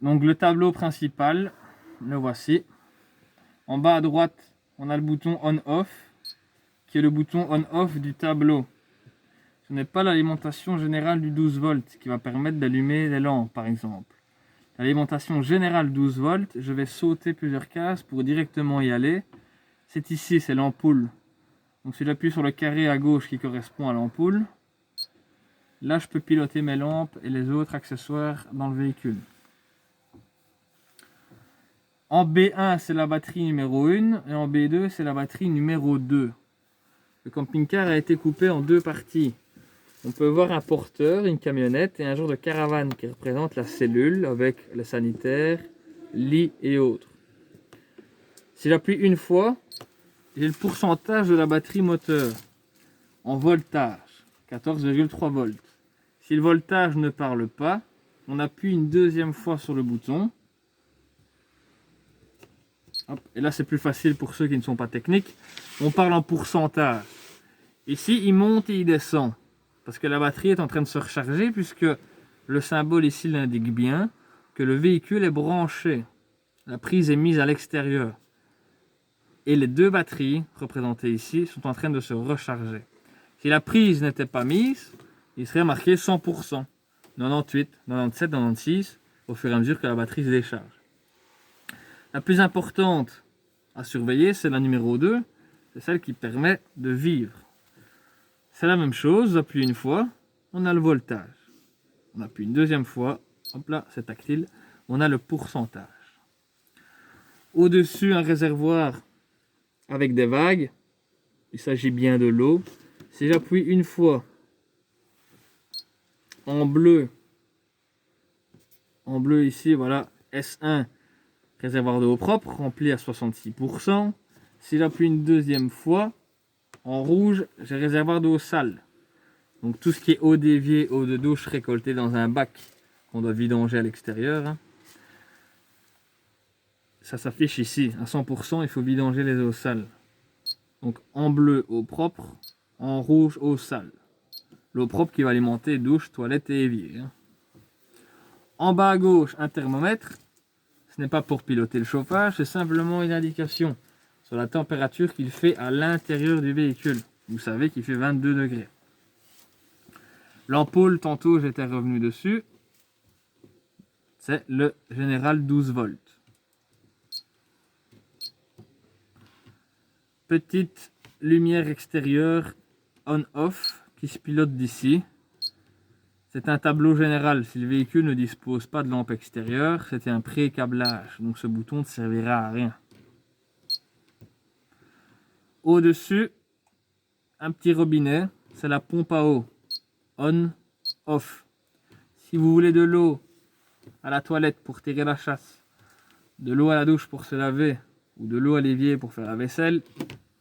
Donc le tableau principal, le voici. En bas à droite, on a le bouton on-off, qui est le bouton on-off du tableau. Ce n'est pas l'alimentation générale du 12 volts qui va permettre d'allumer les lampes, par exemple. L'alimentation générale 12 volts, je vais sauter plusieurs cases pour directement y aller. C'est ici, c'est l'ampoule. Donc si j'appuie sur le carré à gauche qui correspond à l'ampoule, là je peux piloter mes lampes et les autres accessoires dans le véhicule. En B1, c'est la batterie numéro 1 et en B2, c'est la batterie numéro 2. Le camping-car a été coupé en deux parties. On peut voir un porteur, une camionnette et un genre de caravane qui représente la cellule avec le sanitaire, lit et autres. Si j'appuie une fois, j'ai le pourcentage de la batterie moteur en voltage, 14,3 volts. Si le voltage ne parle pas, on appuie une deuxième fois sur le bouton. Hop, et là c'est plus facile pour ceux qui ne sont pas techniques. On parle en pourcentage. Ici il monte et il descend. Parce que la batterie est en train de se recharger puisque le symbole ici l'indique bien que le véhicule est branché. La prise est mise à l'extérieur. Et les deux batteries représentées ici sont en train de se recharger. Si la prise n'était pas mise, il serait marqué 100%, 98, 97, 96, au fur et à mesure que la batterie se décharge. La plus importante à surveiller, c'est la numéro 2, c'est celle qui permet de vivre. C'est la même chose, j'appuie une fois, on a le voltage. On appuie une deuxième fois, hop là, c'est tactile, on a le pourcentage. Au-dessus, un réservoir avec des vagues, il s'agit bien de l'eau. Si j'appuie une fois, en bleu ici, voilà, S1, réservoir d'eau propre, rempli à 66%. Si j'appuie une deuxième fois, en rouge, j'ai réservoir d'eau sale. Donc tout ce qui est eau déviée, eau de douche récoltée dans un bac qu'on doit vidanger à l'extérieur, ça s'affiche ici. À 100%, il faut vidanger les eaux sales. Donc en bleu, eau propre, en rouge, eau sale. L'eau propre qui va alimenter douche, toilette et évier. En bas à gauche, un thermomètre. Ce n'est pas pour piloter le chauffage, c'est simplement une indication sur la température qu'il fait à l'intérieur du véhicule. Vous savez qu'il fait 22 degrés. L'ampoule, tantôt j'étais revenu dessus, c'est le général 12 volts. Petite lumière extérieure on-off qui se pilote d'ici. C'est un tableau général. Si le véhicule ne dispose pas de lampe extérieure, c'était un pré-câblage. Donc ce bouton ne servira à rien. Au-dessus, un petit robinet. C'est la pompe à eau. On, off. Si vous voulez de l'eau à la toilette pour tirer la chasse, de l'eau à la douche pour se laver, ou de l'eau à l'évier pour faire la vaisselle,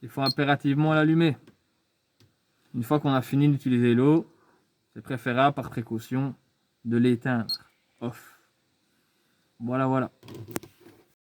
il faut impérativement l'allumer. Une fois qu'on a fini d'utiliser l'eau, c'est préférable par précaution de l'éteindre. Off. Voilà.